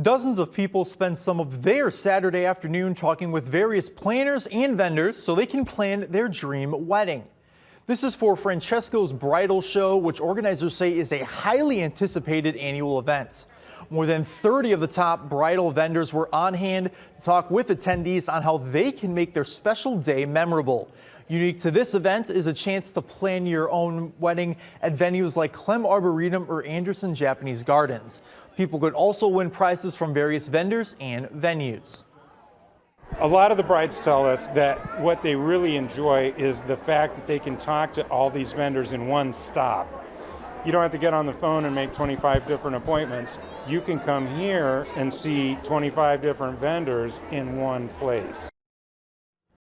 Dozens of people spend some of their Saturday afternoon talking with various planners and vendors so they can plan their dream wedding. This is for Franchesco's bridal show, which organizers say is a highly anticipated annual event. More than 30 of the top bridal vendors were on hand to talk with attendees on how they can make their special day memorable. Unique to this event is a chance to plan your own wedding at venues like Clem Arboretum or Anderson Japanese Gardens. People could also win prizes from various vendors and venues. A lot of the brides tell us that what they really enjoy is the fact that they can talk to all these vendors in one stop. You don't have to get on the phone and make 25 different appointments. You can come here and see 25 different vendors in one place.